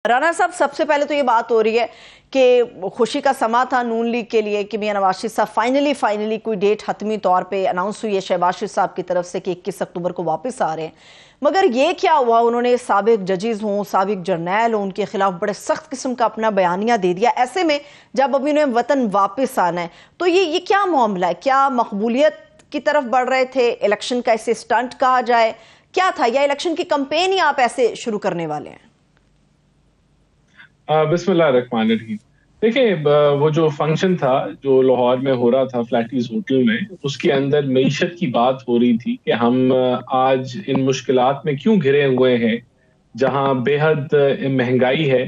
رانا صاحب، سب سے پہلے تو یہ بات ہو رہی ہے کہ خوشی کا سما تھا نون لیگ کے لیے کہ میاں نواز شریف صاحب فائنلی کوئی ڈیٹ حتمی طور پہ اناؤنس ہوئی ہے شہباز شریف صاحب کی طرف سے کہ 21 اکتوبر کو واپس آ رہے ہیں. مگر یہ کیا ہوا، انہوں نے سابق ججز ہوں، سابق جرنیل ہوں، ان کے خلاف بڑے سخت قسم کا اپنا بیانیہ دے دیا. ایسے میں جب ابھی انہیں وطن واپس آنا ہے تو یہ کیا معاملہ ہے؟ کیا مقبولیت کی طرف بڑھ رہے تھے؟ الیکشن کا اسے سٹنٹ کہا جائے کیا تھا، یا الیکشن کی کمپین ہی آپ ایسے شروع کرنے والے ہیں؟ بسم اللہ الرحمن الرحیم. دیکھیں، وہ جو فنکشن تھا جو لاہور میں ہو رہا تھا فلیٹیز ہوٹل میں، اس کے اندر معیشت کی بات ہو رہی تھی کہ ہم آج ان مشکلات میں کیوں گھرے ہوئے ہیں، جہاں بے حد مہنگائی ہے،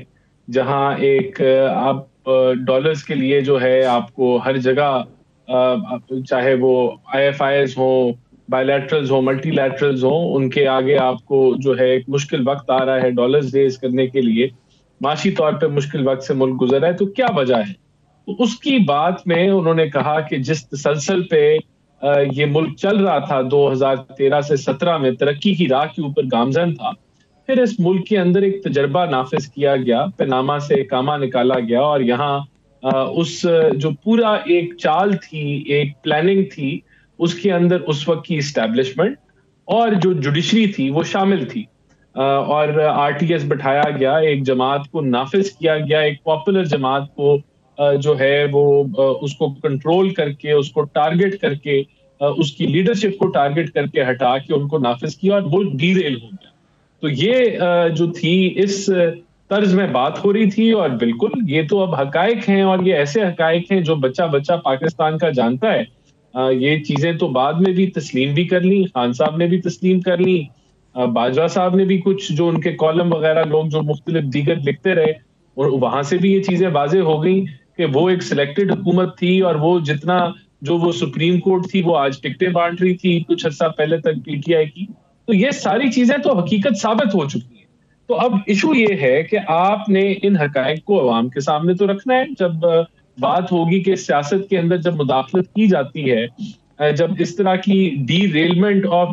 جہاں ایک آپ ڈالرز کے لیے جو ہے آپ کو ہر جگہ چاہے وہ آئی ایف آئیز ہوں، بائی لیٹرلز ہوں، ملٹی لیٹرلز ہوں، ان کے آگے آپ کو جو ہے ایک مشکل وقت آ رہا ہے ڈالرز ریز کرنے کے لیے. معاشی طور پہ مشکل وقت سے ملک گزر رہا ہے، تو کیا وجہ ہے؟ تو اس کی بات میں انہوں نے کہا کہ جس تسلسل پہ یہ ملک چل رہا تھا 2013 سے 17 میں ترقی کی راہ کے اوپر گامزن تھا، پھر اس ملک کے اندر ایک تجربہ نافذ کیا گیا، پیناما سے کاما نکالا گیا، اور یہاں اس جو پورا ایک چال تھی، ایک پلاننگ تھی، اس کے اندر اس وقت کی اسٹیبلشمنٹ اور جو جوڈیشری تھی وہ شامل تھی. اور آر ٹی ایس بٹھایا گیا، ایک جماعت کو نافذ کیا گیا، ایک پاپولر جماعت کو جو ہے وہ اس کو کنٹرول کر کے، اس کو ٹارگٹ کر کے، اس کی لیڈرشپ کو ٹارگٹ کر کے ہٹا کے ان کو نافذ کیا اور ملک ڈی ریل ہو گیا. تو یہ جو تھی اس طرز میں بات ہو رہی تھی، اور بالکل یہ تو اب حقائق ہیں، اور یہ ایسے حقائق ہیں جو بچہ بچہ پاکستان کا جانتا ہے. یہ چیزیں تو بعد میں بھی تسلیم بھی کر لی، خان صاحب نے بھی تسلیم کر لی، باجوہ صاحب نے بھی کچھ جو ان کے کالم وغیرہ لوگ جو مختلف دیگر لکھتے رہے، اور وہاں سے بھی یہ چیزیں واضح ہو گئی کہ وہ ایک سلیکٹڈ حکومت تھی، اور وہ جتنا جو وہ سپریم کورٹ تھی وہ آج ٹکٹیں بانٹ رہی تھی کچھ عرصہ پہلے تک پی ٹی آئی کی. تو یہ ساری چیزیں تو حقیقت ثابت ہو چکی ہیں. تو اب ایشو یہ ہے کہ آپ نے ان حقائق کو عوام کے سامنے تو رکھنا ہے. جب بات ہوگی کہ سیاست کے اندر جب مداخلت کی جاتی ہے، جب اس طرح کی ڈی ریلمنٹ آف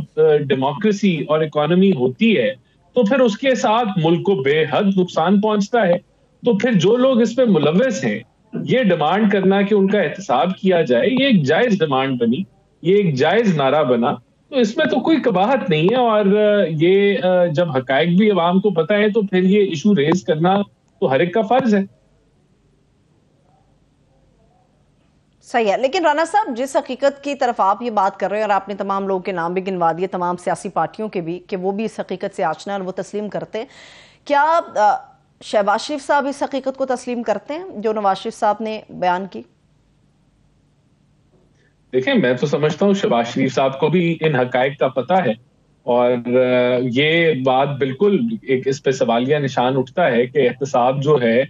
ڈیموکریسی اور اکانومی ہوتی ہے، تو پھر اس کے ساتھ ملک کو بے حد نقصان پہنچتا ہے. تو پھر جو لوگ اس میں ملوث ہیں، یہ ڈیمانڈ کرنا کہ ان کا احتساب کیا جائے، یہ ایک جائز ڈیمانڈ بنی، یہ ایک جائز نعرہ بنا. تو اس میں تو کوئی قباحت نہیں ہے، اور یہ جب حقائق بھی عوام کو پتہ ہے تو پھر یہ ایشو ریز کرنا تو ہر ایک کا فرض ہے. صحیح ہے، لیکن رانا صاحب جس حقیقت کی طرف آپ یہ بات کر رہے ہیں، اور آپ نے تمام لوگوں کے نام بھی گنوا دیے، تمام سیاسی پارٹیوں کے بھی، کہ وہ بھی اس حقیقت سے آشنا اور وہ تسلیم کرتے ہیں، کیا شہباز شریف صاحب اس حقیقت کو تسلیم کرتے ہیں جو نواز شریف صاحب نے بیان کی؟ دیکھیں، میں تو سمجھتا ہوں شہباز شریف صاحب کو بھی ان حقائق کا پتہ ہے، اور یہ بات بالکل ایک اس پہ سوالیہ نشان اٹھتا ہے کہ احتساب جو ہے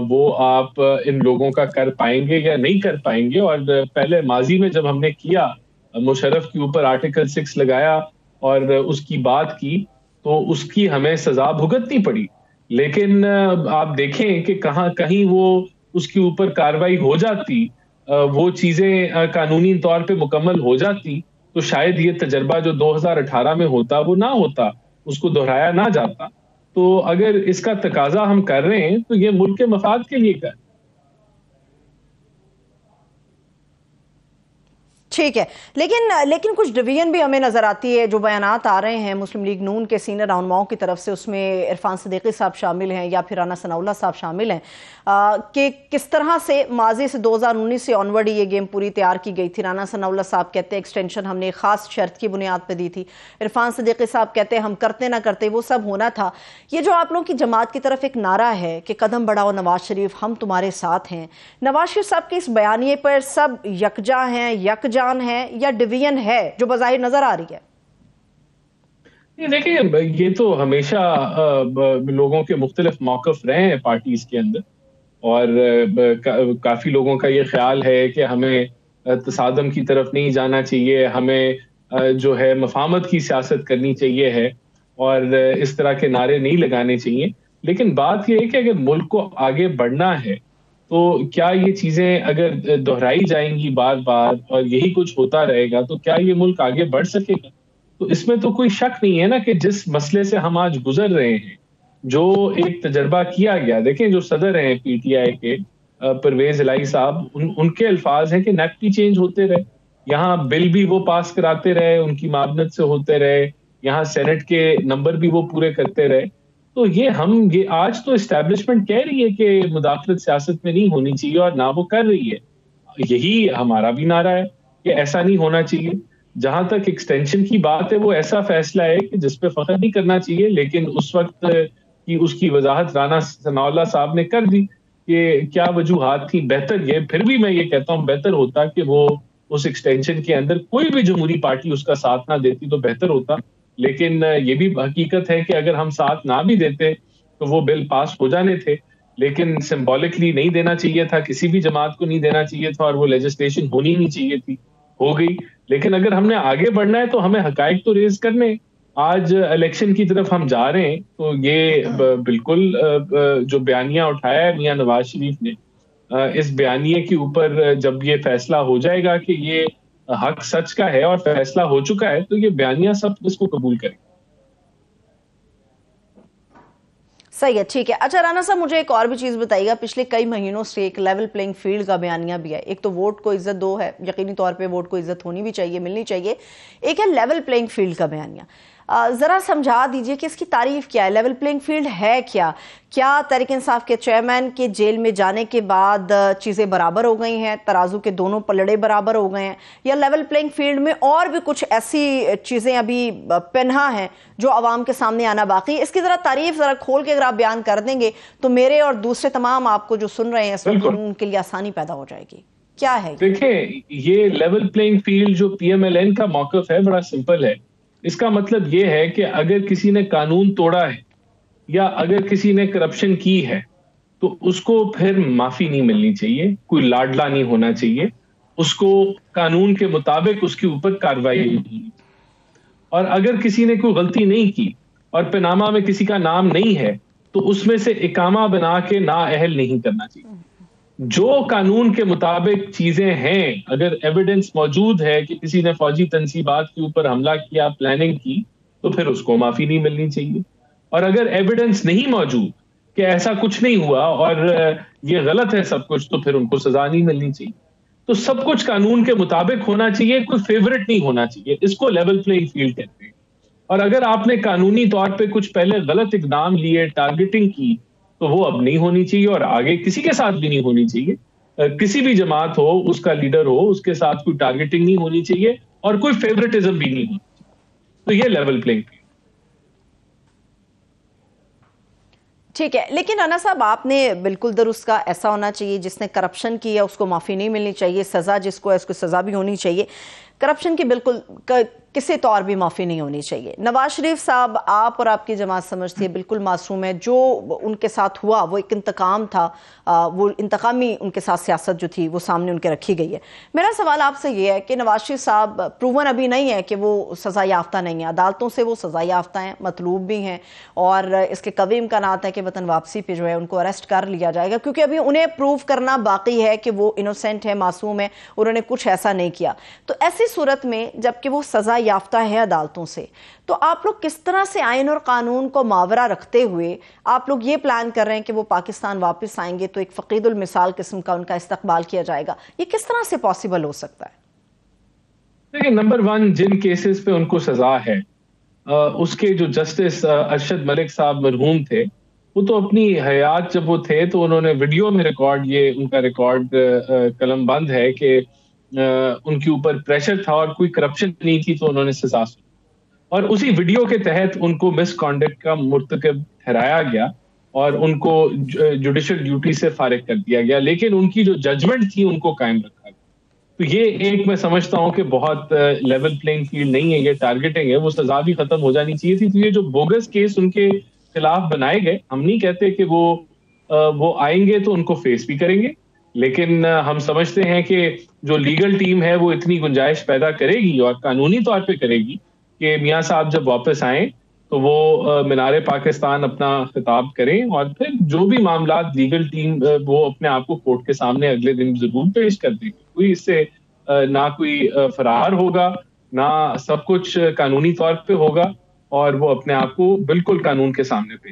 وہ آپ ان لوگوں کا کر پائیں گے یا نہیں کر پائیں گے. اور پہلے ماضی میں جب ہم نے کیا، مشرف کے اوپر آرٹیکل 6 لگایا اور اس کی بات کی، تو اس کی ہمیں سزا بھگتنی پڑی. لیکن آپ دیکھیں کہ کہیں وہ اس کے اوپر کاروائی ہو جاتی، وہ چیزیں قانونی طور پہ مکمل ہو جاتی، تو شاید یہ تجربہ جو 2018 میں ہوتا وہ نہ ہوتا، اس کو دہرایا نہ جاتا. تو اگر اس کا تقاضا ہم کر رہے ہیں تو یہ ملک کے مفاد کے لیے کر. ٹھیک ہے، لیکن کچھ ڈویژن بھی ہمیں نظر آتی ہے. جو بیانات آ رہے ہیں مسلم لیگ نون کے سینئر رہنماؤں کی طرف سے، اس میں عرفان صدیقی صاحب شامل ہیں یا پھر رانا ثناء اللہ صاحب شامل ہیں، کہ کس طرح سے ماضی سے 2019 سے آنورڈ یہ گیم پوری تیار کی گئی تھی. رانا ثناء اللہ صاحب کہتے ہیں ایکسٹینشن ہم نے ایک خاص شرط کی بنیاد پہ دی تھی. عرفان صدیقی صاحب کہتے ہیں ہم کرتے نہ کرتے وہ سب ہونا تھا. یہ جو آپ لوگوں کی جماعت کی طرف ایک نعرہ ہے کہ قدم بڑھاؤ نواز شریف، ہم تمہارے ساتھ ہیں، نواز شریف صاحب کے اس بیانیے پر سب یکجا ہیں، یکجان ہے، یا ڈویژن ہے جو بظاہر نظر آ رہی ہے؟ دیکھیں، یہ تو ہمیشہ لوگوں کے مختلف موقف رہے ہیں پارٹیز کے اندر، اور کافی لوگوں کا یہ خیال ہے کہ ہمیں تصادم کی طرف نہیں جانا چاہیے، ہمیں جو ہے مفاہمت کی سیاست کرنی چاہیے ہے، اور اس طرح کے نعرے نہیں لگانے چاہیے. لیکن بات یہ ہے کہ اگر ملک کو آگے بڑھنا ہے تو کیا یہ چیزیں اگر دہرائی جائیں گی بار بار اور یہی کچھ ہوتا رہے گا تو کیا یہ ملک آگے بڑھ سکے گا؟ تو اس میں تو کوئی شک نہیں ہے نا کہ جس مسئلے سے ہم آج گزر رہے ہیں، جو ایک تجربہ کیا گیا. دیکھیں جو صدر ہیں پی ٹی آئی کے پرویز الہی صاحب, ان کے الفاظ ہیں کہ نیپٹی چینج ہوتے رہے, یہاں بل بھی وہ پاس کراتے رہے, ان کی معاونت سے ہوتے رہے, یہاں سینٹ کے نمبر بھی وہ پورے کرتے رہے. تو یہ آج تو اسٹیبلشمنٹ کہہ رہی ہے کہ مداخلت سیاست میں نہیں ہونی چاہیے, اور نہ وہ کر رہی ہے. یہی ہمارا بھی نعرہ ہے کہ ایسا نہیں ہونا چاہیے. جہاں تک ایکسٹینشن کی بات ہے, وہ ایسا فیصلہ ہے کہ جس پہ فخر نہیں کرنا چاہیے, لیکن اس وقت کی اس کی وضاحت رانا ثناء اللہ صاحب نے کر دی کہ کیا وجوہات تھی. بہتر یہ, پھر بھی میں یہ کہتا ہوں بہتر ہوتا کہ وہ اس ایکسٹینشن کے اندر کوئی بھی جمہوری پارٹی اس کا ساتھ نہ دیتی تو بہتر ہوتا. لیکن یہ بھی حقیقت ہے کہ اگر ہم ساتھ نہ بھی دیتے تو وہ بل پاس ہو جانے تھے, لیکن سمبولکلی نہیں دینا چاہیے تھا, کسی بھی جماعت کو نہیں دینا چاہیے تھا, اور وہ لیجسلیشن ہونی نہیں چاہیے تھی, ہو گئی. لیکن اگر ہم نے آگے بڑھنا ہے تو ہمیں حقائق تو ریز کرنے. آج الیکشن کی طرف ہم جا رہے ہیں, تو یہ بالکل جو بیانیہ اٹھایا ہے میاں نواز شریف نے, اس بیانیے کے اوپر جب یہ فیصلہ ہو جائے گا کہ یہ حق سچ کا ہے اور فیصلہ ہو چکا ہے, تو یہ بیانیہ سب اس کو قبول کریں. صحیح ہے, ٹھیک ہے. اچھا رانا صاحب, مجھے ایک اور بھی چیز بتائیے گا. پچھلے کئی مہینوں سے ایک لیول پلینگ فیلڈ کا بیانیہ بھی ہے. ایک تو ووٹ کو عزت دو ہے, یقینی طور پہ ووٹ کو عزت ہونی بھی چاہیے, ملنی چاہیے. ایک ہے لیول پلینگ فیلڈ کا بیانیہ. ذرا سمجھا دیجئے کہ اس کی تعریف کیا ہے, لیول پلینگ فیلڈ ہے کیا؟ کیا تحریک انصاف کے چیئرمین کے جیل میں جانے کے بعد چیزیں برابر ہو گئی ہیں, ترازو کے دونوں پلڑے برابر ہو گئے ہیں, یا لیول پلینگ فیلڈ میں اور بھی کچھ ایسی چیزیں ابھی پنہا ہیں جو عوام کے سامنے آنا باقی ہے؟ اس کی ذرا تعریف ذرا کھول کے اگر آپ بیان کر دیں گے تو میرے اور دوسرے تمام آپ کو جو سن رہے ہیں اس وقت ان کے لیے آسانی پیدا ہو جائے گی. کیا ہے دیکھیں, یہ لیول پلینگ فیلڈ جو پی ایم ایل این کا موقف ہے بڑا سمپل ہے. اس کا مطلب یہ ہے کہ اگر کسی نے قانون توڑا ہے یا اگر کسی نے کرپشن کی ہے تو اس کو پھر معافی نہیں ملنی چاہیے, کوئی لاڈلا نہیں ہونا چاہیے, اس کو قانون کے مطابق اس کے اوپر کارروائی ہونی. اور اگر کسی نے کوئی غلطی نہیں کی اور پیناما میں کسی کا نام نہیں ہے تو اس میں سے اقامہ بنا کے نااہل نہیں کرنا چاہیے. جو قانون کے مطابق چیزیں ہیں, اگر ایویڈنس موجود ہے کہ کسی نے فوجی تنصیبات کے اوپر حملہ کیا, پلاننگ کی, تو پھر اس کو معافی نہیں ملنی چاہیے. اور اگر ایویڈنس نہیں موجود کہ ایسا کچھ نہیں ہوا اور یہ غلط ہے سب کچھ, تو پھر ان کو سزا نہیں ملنی چاہیے. تو سب کچھ قانون کے مطابق ہونا چاہیے, کوئی فیورٹ نہیں ہونا چاہیے. اس کو لیول پلینگ فیلڈ کہتے ہیں. اور اگر آپ نے قانونی طور پہ کچھ پہلے غلط اقدام لیے, ٹارگیٹنگ کی, تو وہ اب نہیں ہونی چاہیے, اور آگے کسی کے ساتھ بھی نہیں ہونی چاہیے. کسی بھی جماعت ہو, اس کا لیڈر ہو, اس کے ساتھ کوئی ٹارگیٹنگ نہیں ہونی چاہیے اور کوئی فیورٹزم بھی نہیں ہونی چاہیے. تو یہ لیول پلینگ فیلڈ. ٹھیک ہے, لیکن رانا صاحب آپ نے بالکل درست کہا, ایسا ہونا چاہیے جس نے کرپشن کی ہے اس کو معافی نہیں ملنی چاہیے, سزا جس کو ہے اس کو سزا بھی ہونی چاہیے. کرپشن کی بالکل کسی طور بھی معافی نہیں ہونی چاہیے. نواز شریف صاحب, آپ اور آپ کی جماعت سمجھتی ہے بالکل معصوم ہے. جو ان کے ساتھ ہوا وہ ایک انتقام تھا, وہ انتقامی ان کے ساتھ سیاست جو تھی وہ سامنے ان کے رکھی گئی ہے. میرا سوال آپ سے یہ ہے کہ نواز شریف صاحب پروون ابھی نہیں ہے کہ وہ سزا یافتہ نہیں ہیں, عدالتوں سے وہ سزا یافتہ ہیں, مطلوب بھی ہیں, اور اس کے قوی امکانات ہیں کہ وطن واپسی پہ جو ہے ان کو اریسٹ کر لیا جائے گا, کیونکہ ابھی انہیں پروف کرنا باقی ہے کہ وہ انوسینٹ ہے, معصوم ہے, انہوں نے کچھ ایسا نہیں کیا. تو ایسی صورت میں جبکہ وہ سزا یافتہ ہے عدالتوں سے, تو آپ لوگ کس طرح سے آئین اور قانون کو ماورا رکھتے ہوئے آپ لوگ یہ پلان کر رہے ہیں کہ وہ پاکستان واپس آئیں گے تو ایک فقید المثال قسم کا ان کا استقبال کیا جائے گا؟ یہ کس طرح سے پاسبل ہو سکتا ہے؟ دیکھیں, نمبر ون, جن کیسز پہ ان کو سزا ہے, اس کے جو جسٹس ارشد ملک صاحب مرحوم تھے, وہ تو اپنی حیات جب وہ تھے تو انہوں نے ویڈیو میں ریکارڈ, یہ ان کا ریکارڈ قلم بند ہے کہ ان کے اوپر پریشر تھا اور کوئی کرپشن نہیں تھی تو انہوں نے سزا سنی, اور اسی ویڈیو کے تحت ان کو مس کانڈکٹ کا مرتکب ٹھہرایا گیا اور ان کو جوڈیشل ڈیوٹی سے فارغ کر دیا گیا, لیکن ان کی جو ججمنٹ تھی ان کو قائم رکھا گیا. تو یہ ایک میں سمجھتا ہوں کہ بہت لیول پلینگ فیلڈ نہیں ہے, یہ ٹارگیٹنگ ہے. وہ سزا بھی ختم ہو جانی چاہیے تھی. تو یہ جو بوگس کیس ان کے خلاف بنائے گئے, ہم نہیں کہتے کہ وہ آئیں گے تو ان کو فیس بھی کریں گے, لیکن ہم سمجھتے ہیں کہ جو لیگل ٹیم ہے وہ اتنی گنجائش پیدا کرے گی اور قانونی طور پہ کرے گی کہ میاں صاحب جب واپس آئیں تو وہ مینار پاکستان اپنا خطاب کریں, اور پھر جو بھی معاملات لیگل ٹیم وہ اپنے آپ کو کورٹ کے سامنے اگلے دن ضرور پیش کر دیں گے. کوئی اس سے نہ کوئی فرار ہوگا, نہ سب کچھ قانونی طور پہ ہوگا, اور وہ اپنے آپ کو بالکل قانون کے سامنے پیش